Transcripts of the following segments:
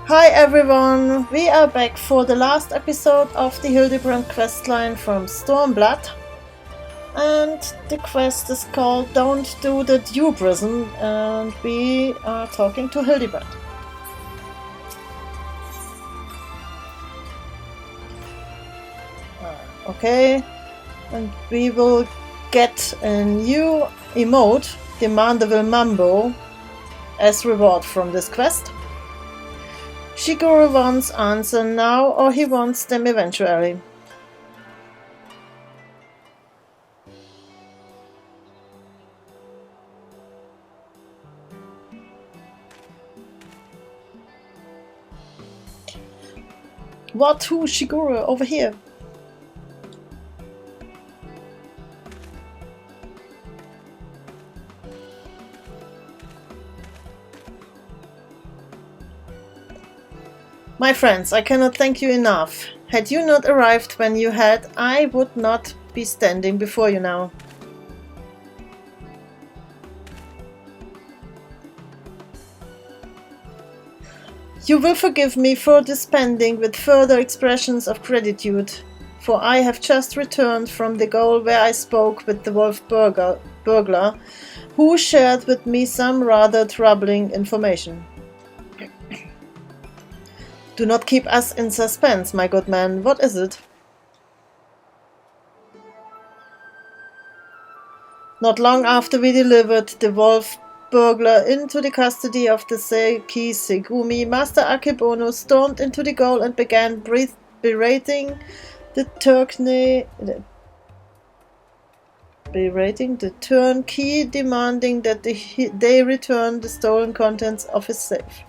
Hi everyone, we are back for the last episode of the Hildibrand questline from Stormblood, and the quest is called Don't Do the Dewprism, and we are talking to Hildibrand. Okay, and we will get a new emote, the Manderville Mambo, as reward from this quest. Shigure wants answer now, or he wants them eventually. What to, Shigure, over here? My friends, I cannot thank you enough. Had you not arrived when you had, I would not be standing before you now. You will forgive me for dispensing with further expressions of gratitude, for I have just returned from the goal where I spoke with the wolf burglar, who shared with me some rather troubling information. Do not keep us in suspense, my good man. What is it? Not long after we delivered the wolf burglar into the custody of the Seiki Segumi, Master Akebono stormed into the gaol and began berating the turnkey, demanding that they return the stolen contents of his safe.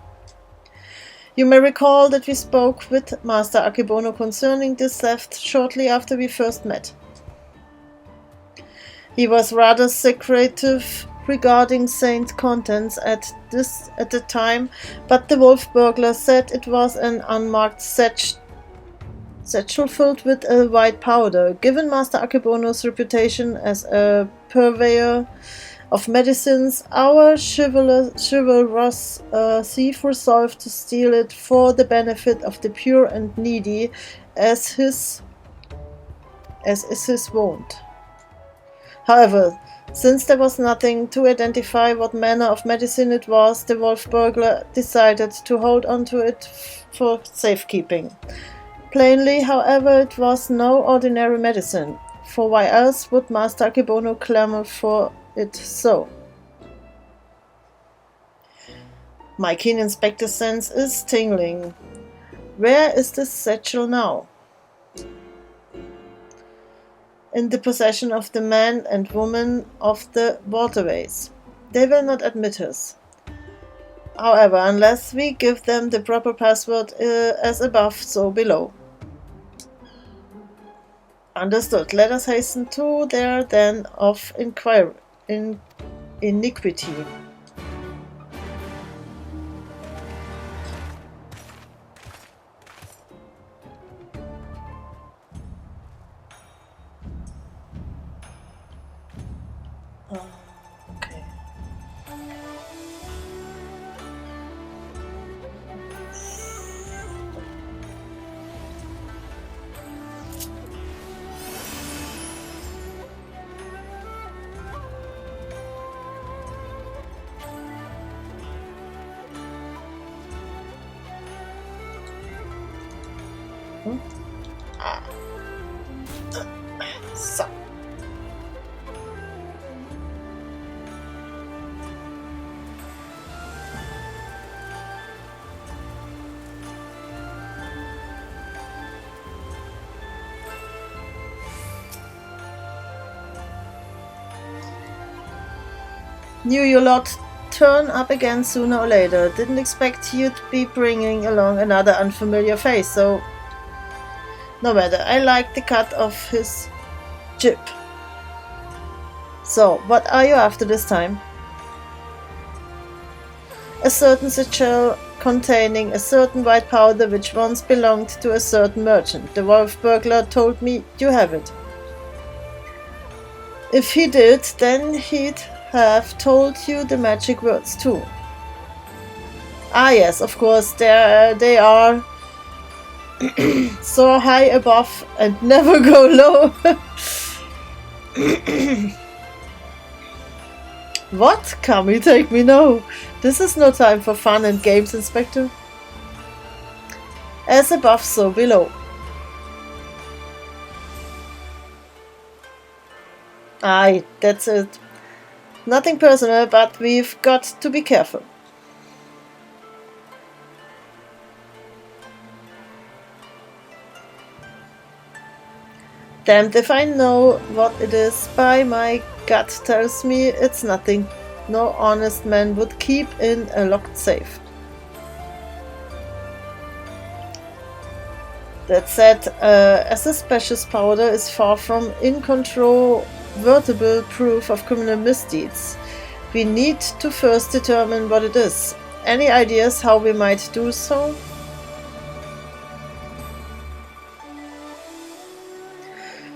You may recall that we spoke with Master Akebono concerning this theft shortly after we first met. He was rather secretive regarding Saint contents at the time, but the wolf burglar said it was an unmarked satchel filled with a white powder. Given Master Akebono's reputation as a purveyor of medicines, our chivalrous thief resolved to steal it for the benefit of the poor and needy, as is his wont. However, since there was nothing to identify what manner of medicine it was, the wolf burglar decided to hold on to it for safekeeping. Plainly, however, it was no ordinary medicine, for why else would Master Akebono clamor for it so? My keen inspector sense is tingling. Where is this satchel now? In the possession of the men and women of the waterways. They will not admit us. However, unless we give them the proper password, as above, so below. Understood. Let us hasten to their den of iniquity. Okay. So. Knew your lot turn up again sooner or later. Didn't expect you'd be bringing along another unfamiliar face, so no matter. I like the cut of his jib. So, what are you after this time? A certain satchel containing a certain white powder which once belonged to a certain merchant. The wolf burglar told me you have it. If he did, then he'd have told you the magic words too. Ah yes, of course, they are so high above and never go low. What? Come, you take me? No. This is no time for fun and games, Inspector. As above, so below. Aye, that's it. Nothing personal, but we've got to be careful. Damned if I know what it is. By my gut tells me it's nothing. No honest man would keep in a locked safe. That said, as this precious powder is far from incontrovertible proof of criminal misdeeds, we need to first determine what it is. Any ideas how we might do so?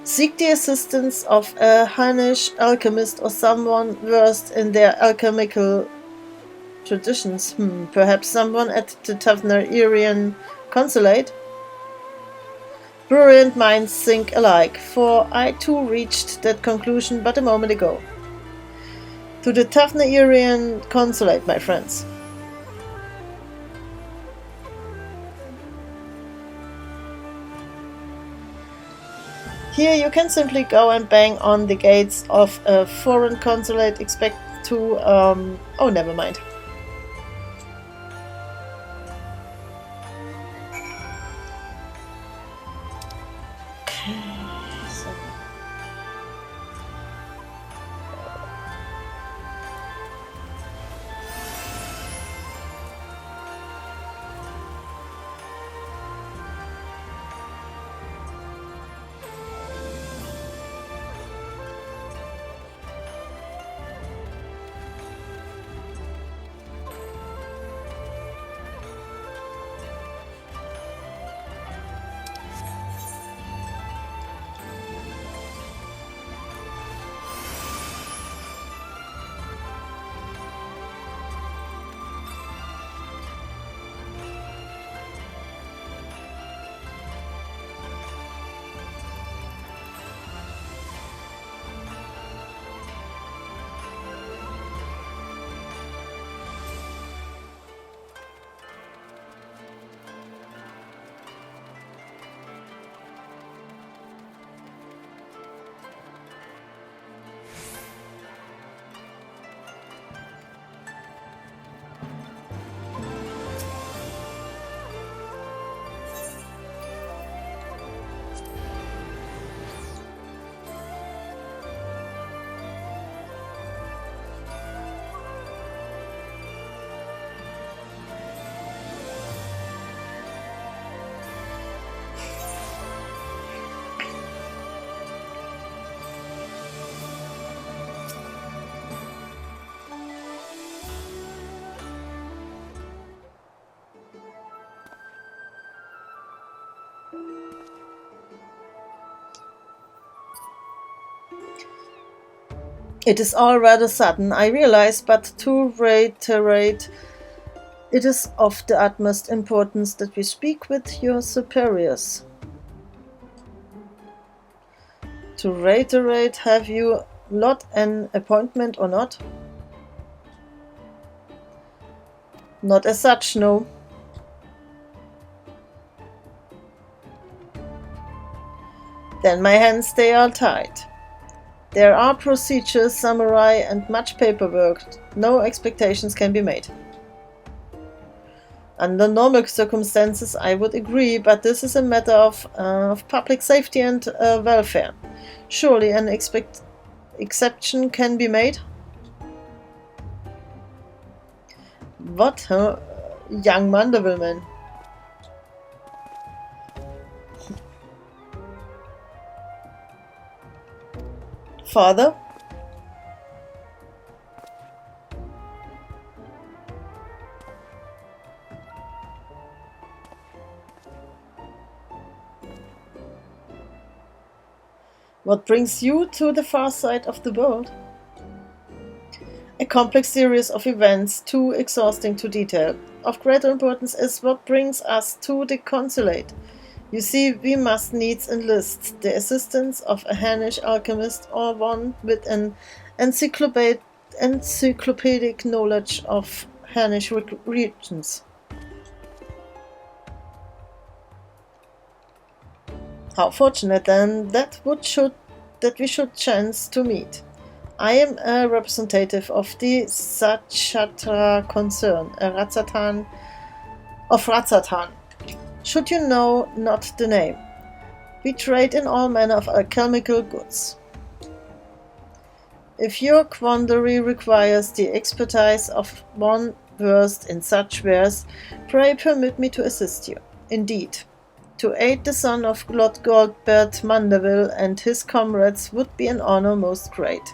Seek the assistance of a Hainish alchemist or someone versed in their alchemical traditions. Perhaps someone at the Thavnairian Consulate? Brilliant minds think alike, for I too reached that conclusion but a moment ago. To the Thavnairian Consulate, my friends. Here you can simply go and bang on the gates of a foreign consulate, expect to, oh, never mind. It is all rather sudden, I realize, but to reiterate, it is of the utmost importance that we speak with your superiors. To reiterate, have you lot an appointment or not? Not as such, no. Then my hands they are tied. There are procedures, samurai, and much paperwork. No expectations can be made. Under normal circumstances, I would agree, but this is a matter of public safety and welfare. Surely an exception can be made? What, huh? Young Manderville man. Father? What brings you to the far side of the world? A complex series of events, too exhausting to detail. of greater importance is what brings us to the consulate. You see, we must needs enlist the assistance of a Hannish alchemist or one with an encyclopedic knowledge of Hannish regions. How fortunate then that we should chance to meet. I am a representative of the Sachatra concern, a Ratsatan of Ratsatan. Should you know not the name? We trade in all manner of alchemical goods. If your quandary requires the expertise of one versed in such wares, pray permit me to assist you. Indeed, to aid the son of Lord Goldbert Manderville and his comrades would be an honor most great.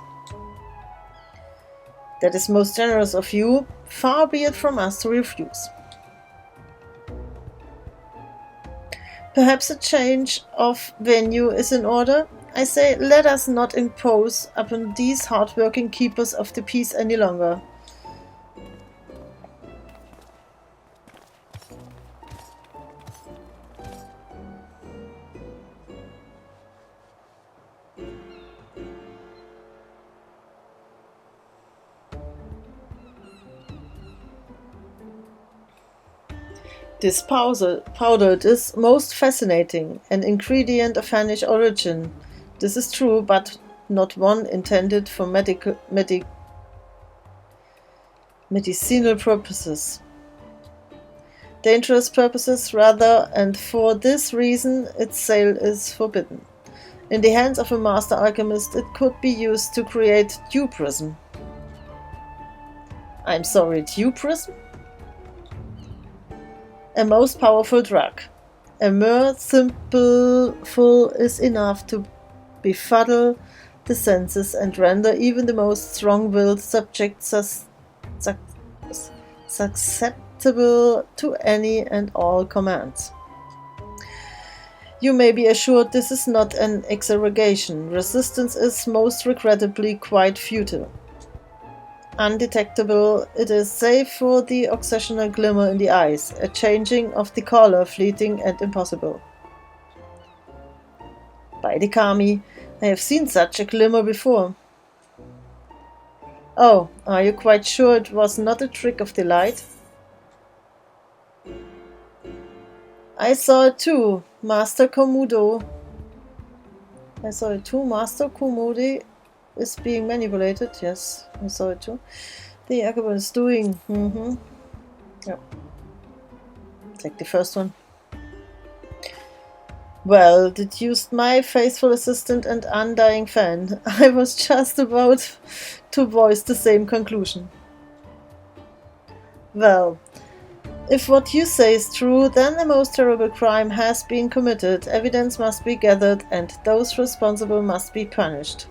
That is most generous of you, far be it from us to refuse. Perhaps a change of venue is in order? I say, let us not impose upon these hard-working keepers of the peace any longer. This powder is most fascinating, an ingredient of Hannish origin. This is true, but not one intended for medicinal purposes. Dangerous purposes rather, and for this reason its sale is forbidden. In the hands of a master alchemist it could be used to create Dewprism. I'm sorry, Dewprism? A most powerful drug. A mere simpleful is enough to befuddle the senses and render even the most strong-willed subject susceptible to any and all commands. You may be assured this is not an exaggeration. Resistance is most regrettably quite futile. Undetectable, it is save for the occasional glimmer in the eyes, a changing of the color, fleeting and impossible. By the Kami, I have seen such a glimmer before. Oh, are you quite sure it was not a trick of the light? I saw it too, Master Komodo. Master Komodo is being manipulated. Yes, I saw it too. The Akaban is doing. Yep. Take the first one. Well, deduced my faithful assistant and undying fan. I was just about to voice the same conclusion. Well, if what you say is true, then a most terrible crime has been committed, evidence must be gathered, and those responsible must be punished.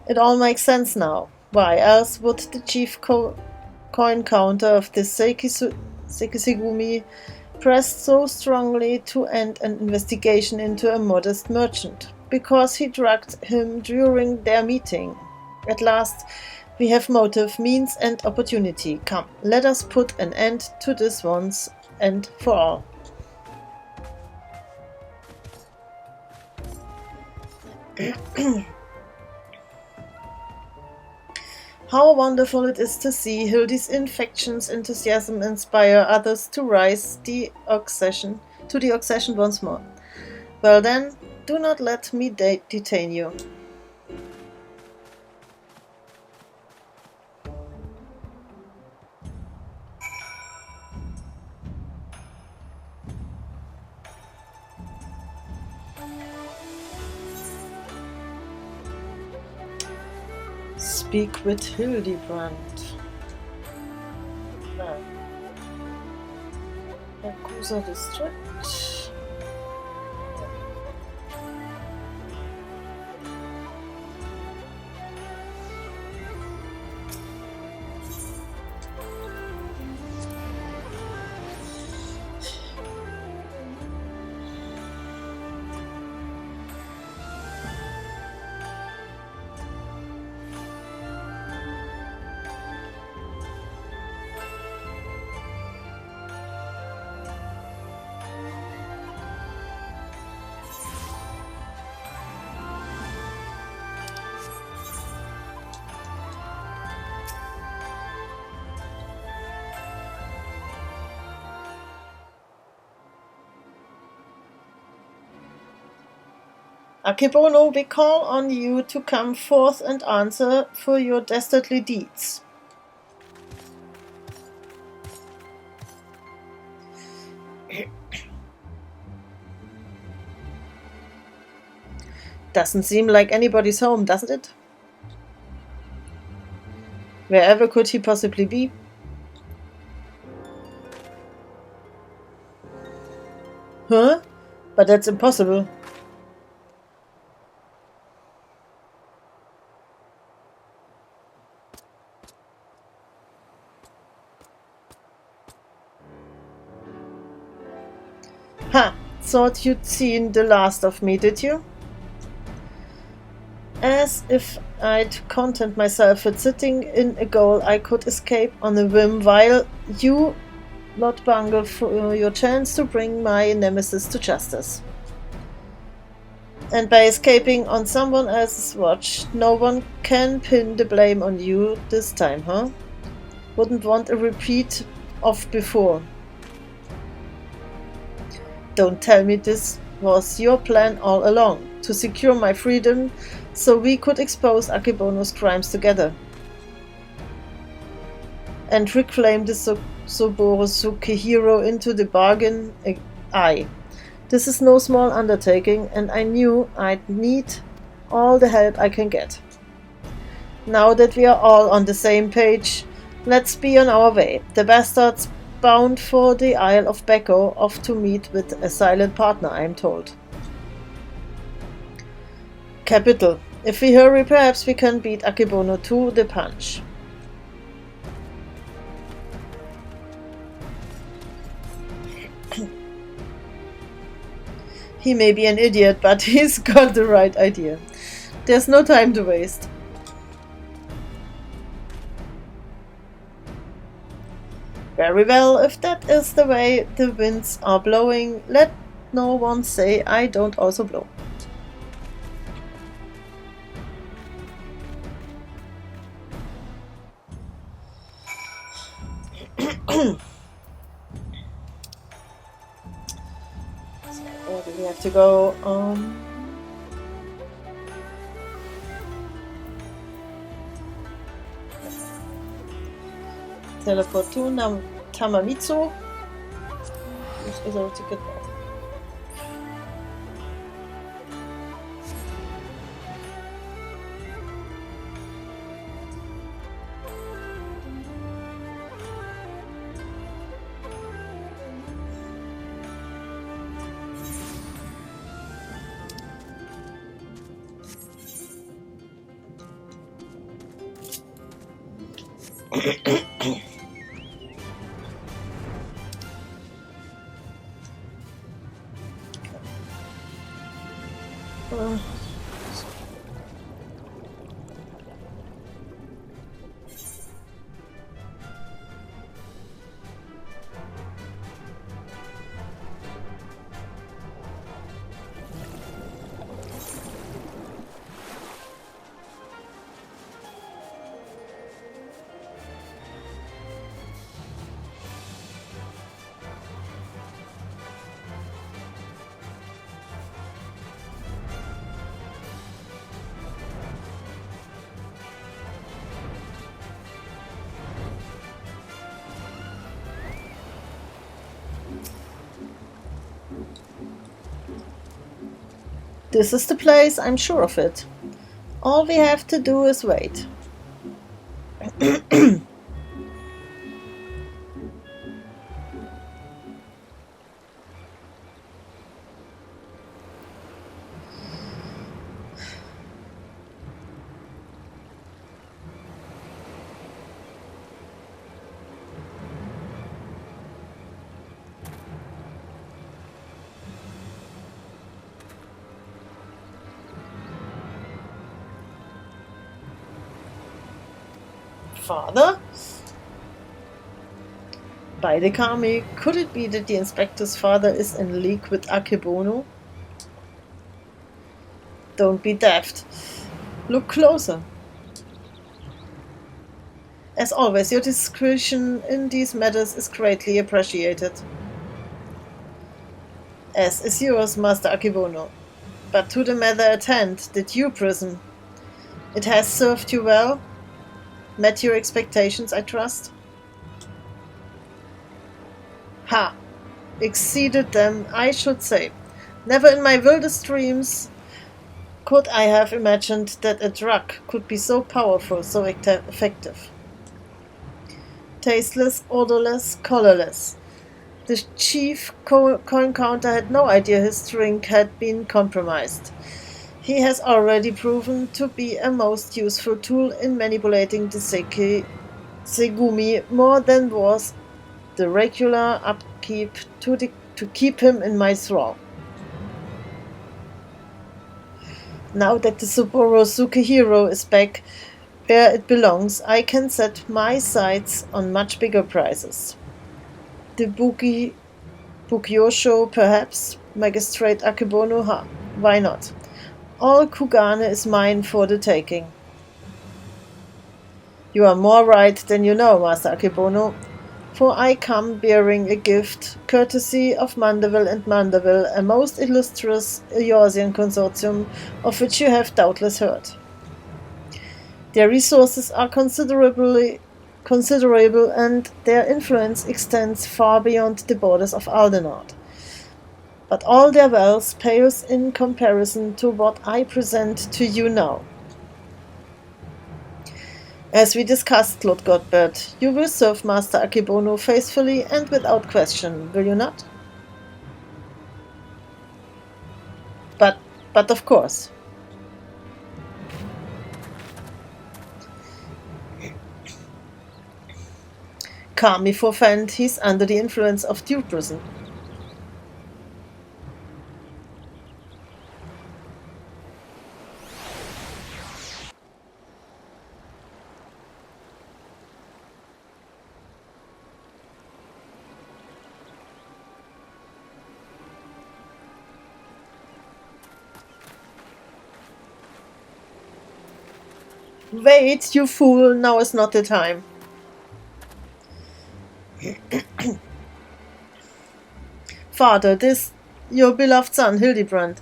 It all makes sense now. Why else would the chief coin counter of the Sekisegumi press so strongly to end an investigation into a modest merchant? Because he drugged him during their meeting. At last, we have motive, means, and opportunity. Come, let us put an end to this once and for all. How wonderful it is to see Hildy's infectious enthusiasm inspire others to rise to the accession once more. Well then, do not let me detain you. Speak with Hildibrand. Yakuza district. Akebono, we call on you to come forth and answer for your dastardly deeds. Doesn't seem like anybody's home, doesn't it? Wherever could he possibly be? Huh? But that's impossible. Ha! Thought you'd seen the last of me, did you? As if I'd content myself with sitting in a goal I could escape on a whim while you not bungle for your chance to bring my nemesis to justice. And by escaping on someone else's watch, no one can pin the blame on you this time, huh? Wouldn't want a repeat of before. Don't tell me this was your plan all along, to secure my freedom so we could expose Akebono's crimes together. And reclaim the Soboro Sukehiro into the bargain. Aye. This is no small undertaking, and I knew I'd need all the help I can get. Now that we are all on the same page, let's be on our way. The bastards bound for the Isle of Beko, off to meet with a silent partner, I'm told. Capital. If we hurry, perhaps we can beat Akebono to the punch. He may be an idiot, but he's got the right idea. There's no time to waste. Very well, if that is the way the winds are blowing, let no one say I don't also blow. Where do we have to go? Teleport to Tamamitsu. This is our ticket. This is the place, I'm sure of it. All we have to do is wait. Father? By the Kami, could it be that the inspector's father is in league with Akebono? Don't be daft. Look closer. As always, your discretion in these matters is greatly appreciated. As is yours, Master Akebono. But to the matter at hand, the Dewprism. It has served you well? Met your expectations, I trust? Ha! Exceeded them, I should say. Never in my wildest dreams could I have imagined that a drug could be so powerful, so effective. Tasteless, odorless, colorless. The chief coin counter had no idea his drink had been compromised. He has already proven to be a most useful tool in manipulating the Segumi more than was the regular upkeep to keep him in my thrall. Now that the Sapporo Sukehiro is back where it belongs, I can set my sights on much bigger prizes. The Bukyosho, perhaps? Magistrate Akebono? Ha, why not? All Kugane is mine for the taking. You are more right than you know, Master Akebono, for I come bearing a gift, courtesy of Manderville and Manderville, a most illustrious Eorzean consortium of which you have doubtless heard. Their resources are considerable and their influence extends far beyond the borders of Aldenard. But all their wealth pales in comparison to what I present to you now. As we discussed, Lord Godbert, you will serve Master Akebono faithfully and without question, will you not? But of course. Calm me forfend, he's under the influence of Dewprism. Wait, you fool, now is not the time. Father, this your beloved son, Hildibrand.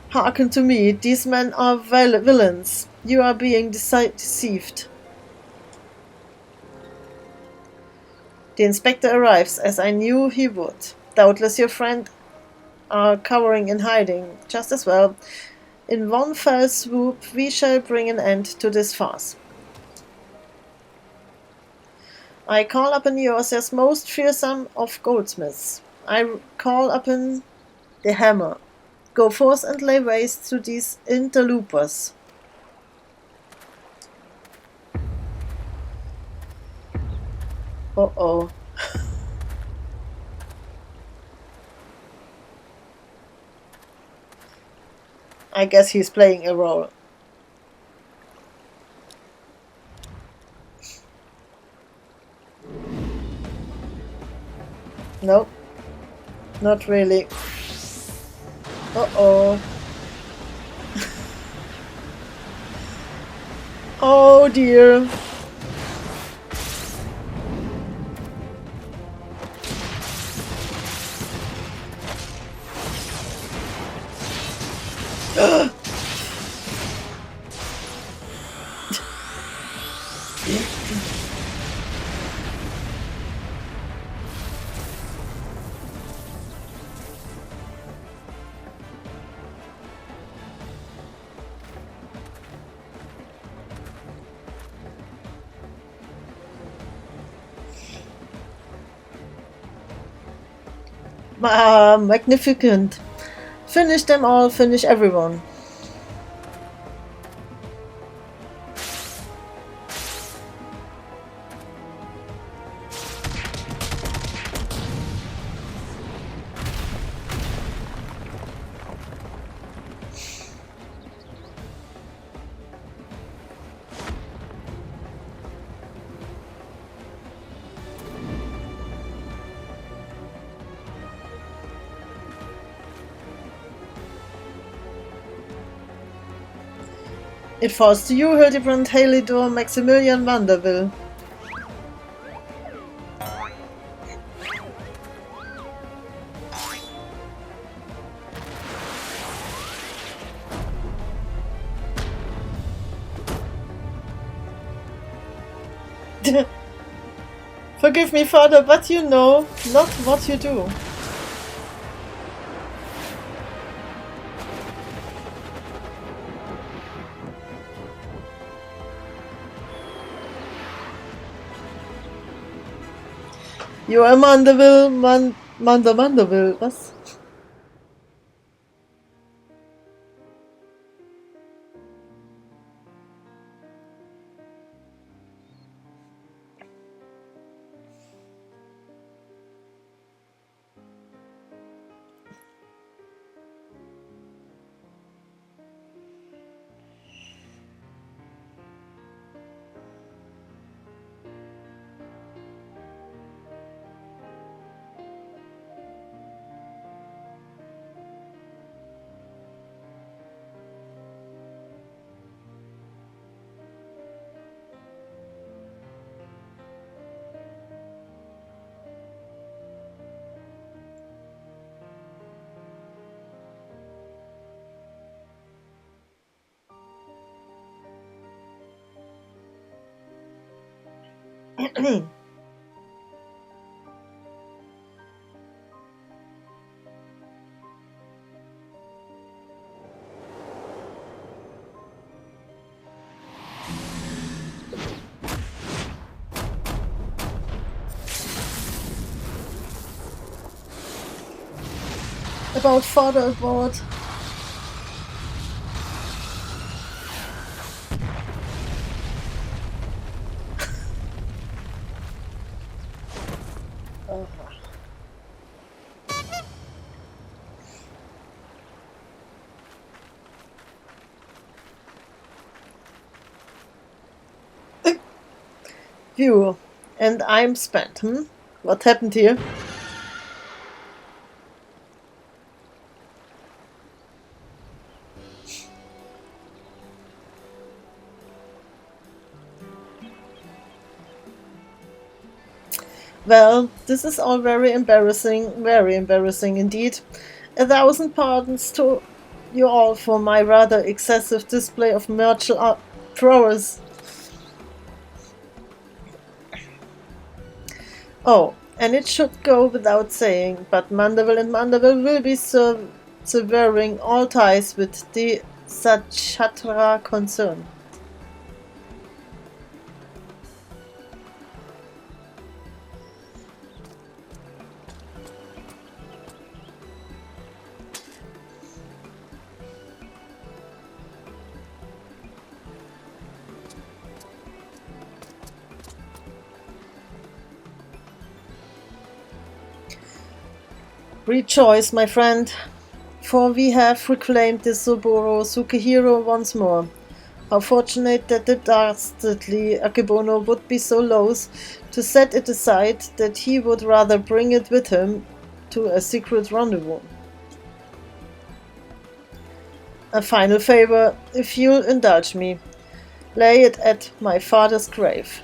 Hearken to me, these men are villains. You are being deceived. The inspector arrives, as I knew he would. Doubtless your friend are cowering in hiding, just as well. In one fell swoop, we shall bring an end to this farce. I call upon Eorzea's most fearsome of goldsmiths. I call upon the hammer. Go forth and lay waste to these interlopers. Uh-oh. I guess he's playing a role. Nope. Not really. Uh-oh. Oh dear. Magnificent. Finish them all, finish everyone. It falls to you, Hildibrand, Halidor, Maximilian Manderville. Forgive me, father, but you know not what you do. You are Manderville, Manderville, was? About father aboard. Phew. And I'm spent, What happened here? Well, this is all very embarrassing indeed. 1,000 pardons to you all for my rather excessive display of martial prowess. Oh, and it should go without saying, but Manderville and Manderville will be severing all ties with the Satchatra concern. Rejoice, my friend, for we have reclaimed the Soboro Sukehiro once more. How fortunate that the dastardly Akebono would be so loath to set it aside that he would rather bring it with him to a secret rendezvous. A final favor, if you'll indulge me. Lay it at my father's grave.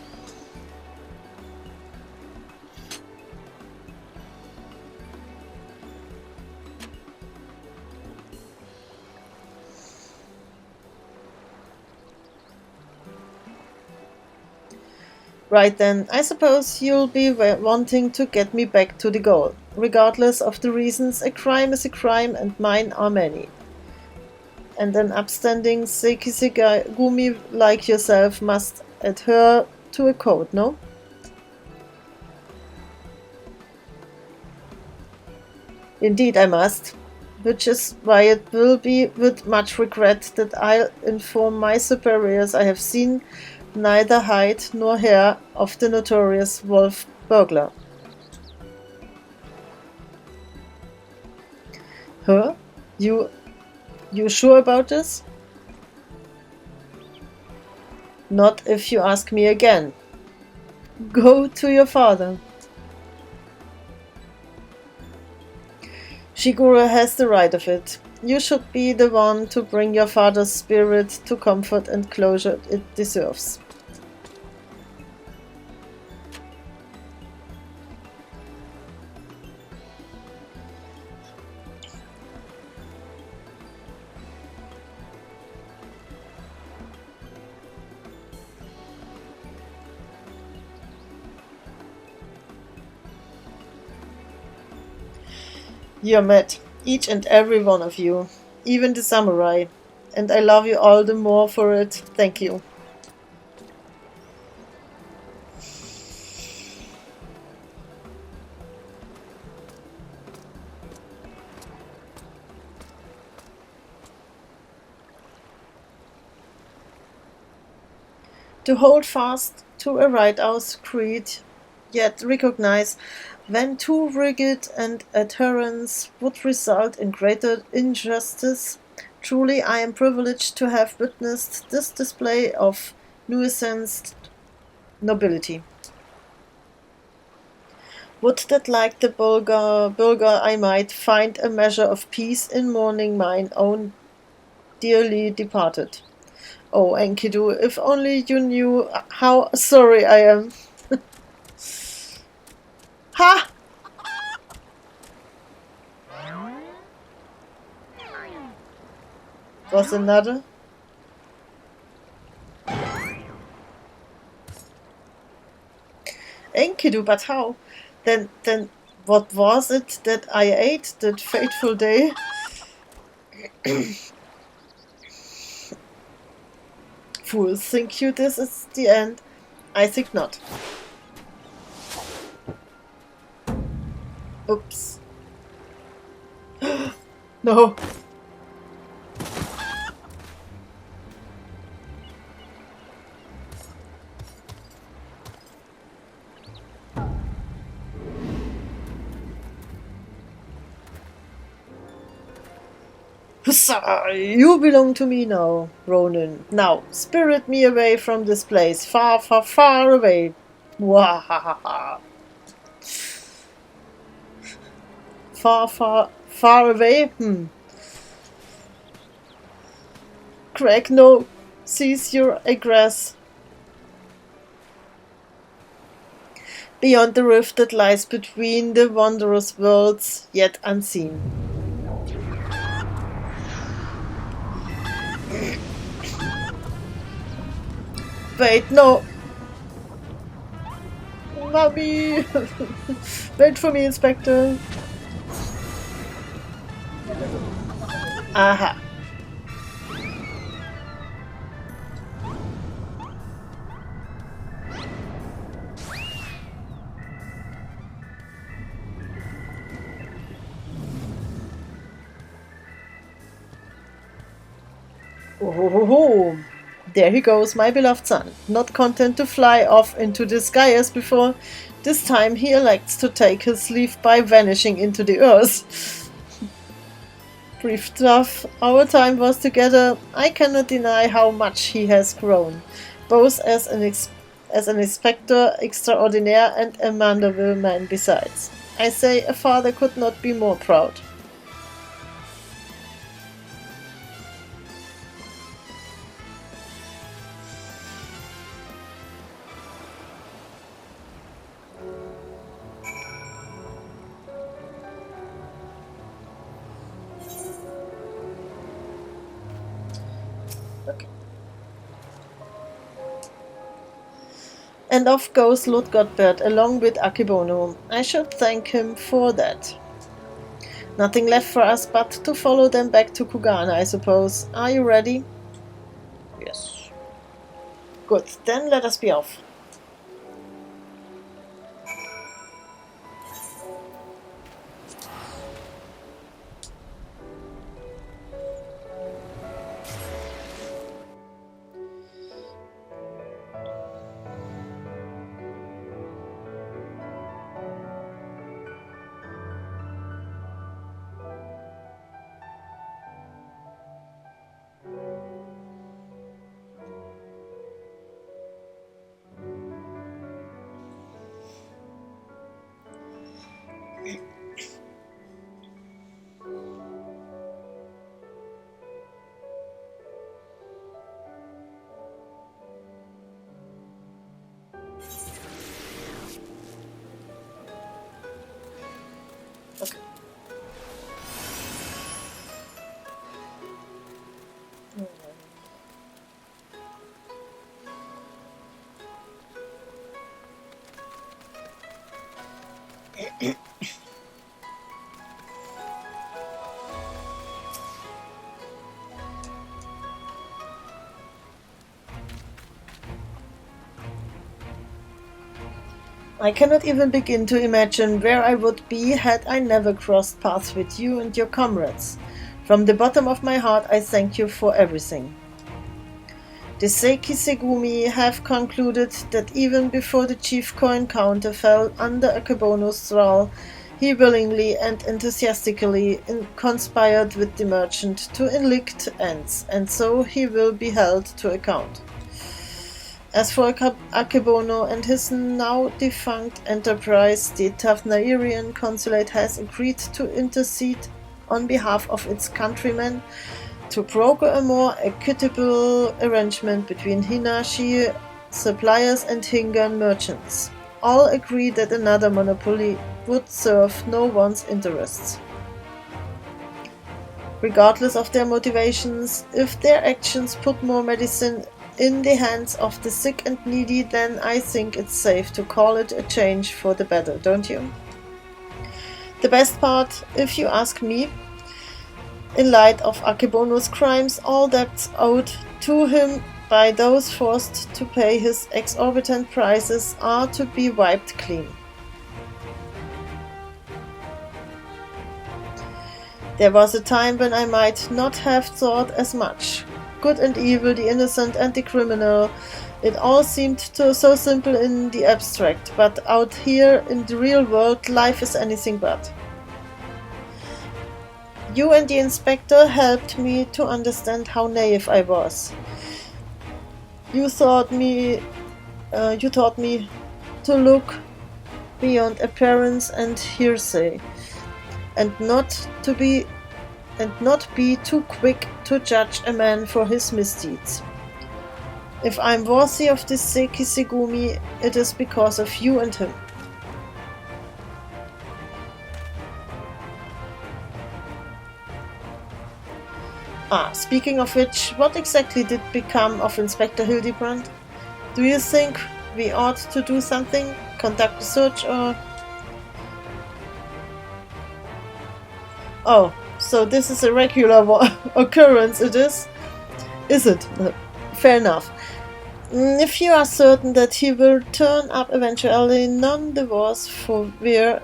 Right then, I suppose you'll be wanting to get me back to the goal. Regardless of the reasons, a crime is a crime and mine are many. And an upstanding Sekisegumi like yourself must adhere to a code, no? Indeed I must, which is why it will be with much regret that I'll inform my superiors I have seen neither hide nor hair of the notorious wolf Burglar. Huh? You sure about this? Not if you ask me again. Go to your father. Shigure has the right of it. You should be the one to bring your father's spirit to comfort and closure it deserves. You're mad, each and every one of you, even the samurai, and I love you all the more for it. Thank you. To hold fast to a right-house creed, yet recognize when too rigid an adherence would result in greater injustice. Truly, I am privileged to have witnessed this display of nuanced nobility. Would that, like the Burglar, I might find a measure of peace in mourning mine own dearly departed. Oh, Enkidu, if only you knew how sorry I am. Ha! Was another? Enkidu, but how? Then what was it that I ate that fateful day? Fool, think you this is the end? I think not. Oops. No. Hussa! You belong to me now, Ronin. Now, spirit me away from this place. Far, far, far away. Wahahaha. Far, far, far away? Craig, no. Cease your egress. Beyond the rift that lies between the wondrous worlds, yet unseen. Wait, no. Mommy! Wait for me, Inspector. Aha. Oh, there he goes, my beloved son. Not content to fly off into the sky as before, this time he elects to take his leave by vanishing into the earth. Brief stuff, our time was together. I cannot deny how much he has grown, both as an inspector extraordinaire and a Manderville man besides. I say a father could not be more proud. And off goes Lord Godbert along with Akebono. I should thank him for that. Nothing left for us but to follow them back to Kugane, I suppose. Are you ready? Yes. Good, then let us be off. Okay. I cannot even begin to imagine where I would be had I never crossed paths with you and your comrades. From the bottom of my heart I thank you for everything. The Seiki Segumi have concluded that even before the chief co-encounter fell under Akebono's thrall, he willingly and enthusiastically conspired with the merchant to inflict ends, and so he will be held to account. As for Akebono and his now defunct enterprise, the Thavnairian Consulate has agreed to intercede on behalf of its countrymen to broker a more equitable arrangement between Hinashi suppliers and Hingan merchants. All agree that another monopoly would serve no one's interests. Regardless of their motivations, if their actions put more medicine in the hands of the sick and needy, then I think it's safe to call it a change for the better, don't you? The best part, if you ask me, in light of Akebono's crimes, all debts owed to him by those forced to pay his exorbitant prices are to be wiped clean. There was a time when I might not have thought as much. Good and evil, the innocent and the criminal, it all seemed so simple in the abstract, but out here in the real world life is anything but. You and the inspector helped me to understand how naive I was. You taught me to look beyond appearance and hearsay, and not be too quick to judge a man for his misdeeds. If I'm worthy of this Seiki Segumi, it is because of you and him. Speaking of which, what exactly did become of Inspector Hildibrand? Do you think we ought to do something? Conduct a search or... Oh, so this is a regular occurrence, it is? Is it? Fair enough. If you are certain that he will turn up eventually, none the worse for wear,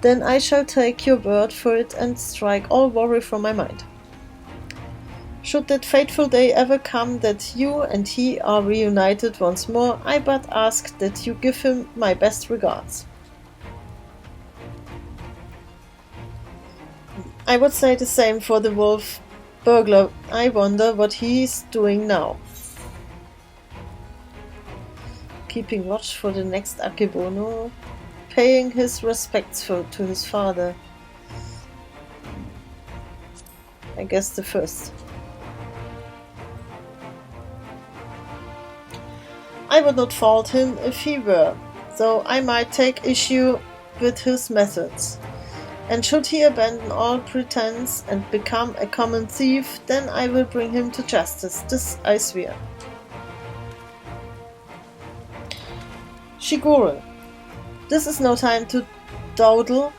then I shall take your word for it and strike all worry from my mind. Should that fateful day ever come that you and he are reunited once more, I but ask that you give him my best regards. I would say the same for the wolf Burglar. I wonder what he is doing now. Keeping watch for the next Akebono, paying his respects to his father. I guess the first. I would not fault him if he were, though I might take issue with his methods. And should he abandon all pretense and become a common thief, then I will bring him to justice, this I swear. Shigure, this is no time to dawdle.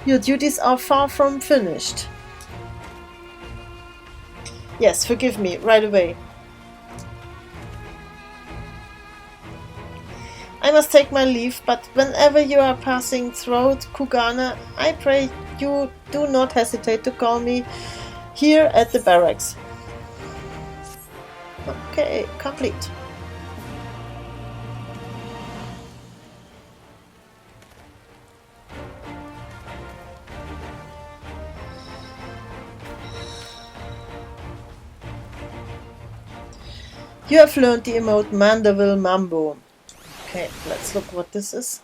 Your duties are far from finished. Yes, forgive me, right away. I must take my leave, but whenever you are passing through Kugane, I pray you do not hesitate to call me here at the barracks. Okay, complete. You have learned the Emote Manderville Mambo. Okay, let's look what this is.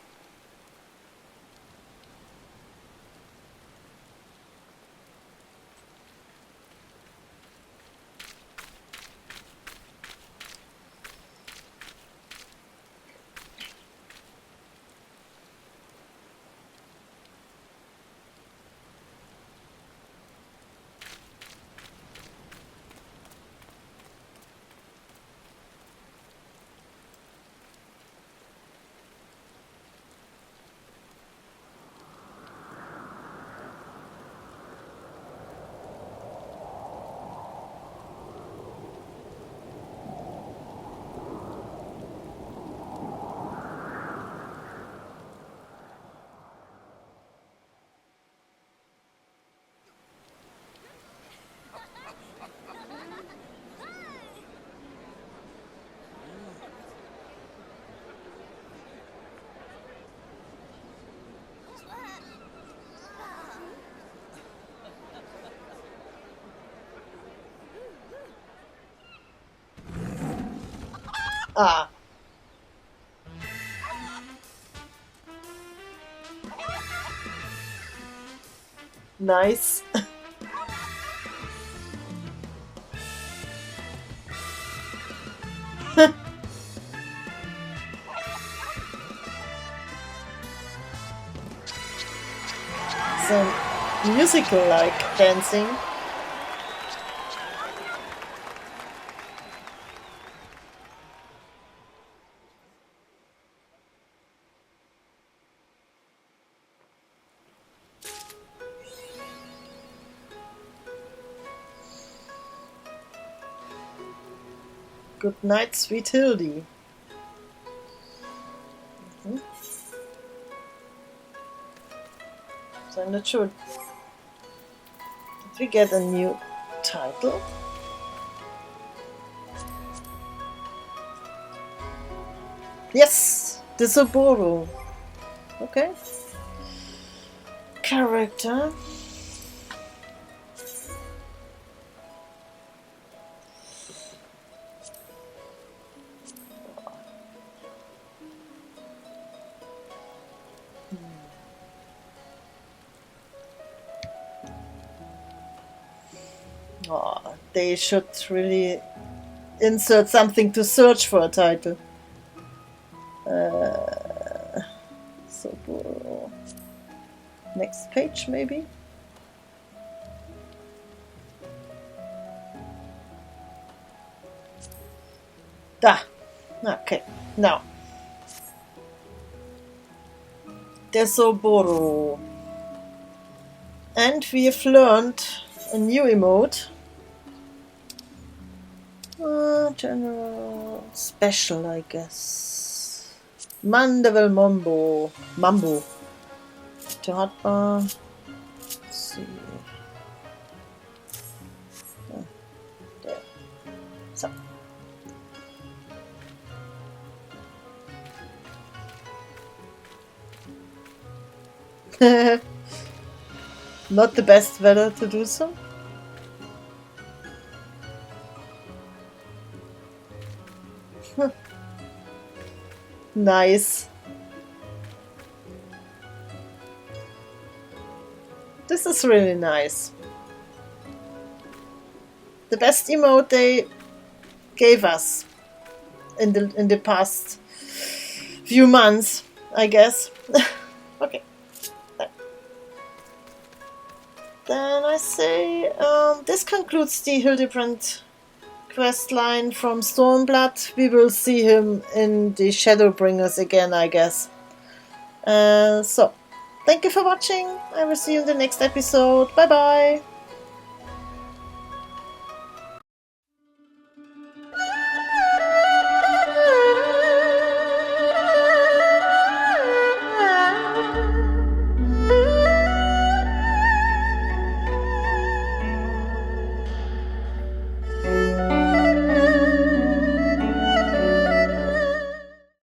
Ah. Nice. Some musical-like dancing. Good night, sweet Hildy. So I'm not sure. Did we get a new title? Yes! Disoboro. Okay. Character. Oh, they should really insert something to search for a title. So, next page maybe? Da! Okay, now. Desoboro. And we have learned a new emote. General special, I guess. Manderville Mambo. To hotbar. Let's see. There. So. Not the best weather to do so. Nice. This is really nice. The best emote they gave us in the past few months, I guess. Okay. Then I say this concludes the Hildibrand quest line from Stormblood. We will see him in the Shadowbringers again, I guess. So, thank you for watching. I will see you in the next episode. Bye bye!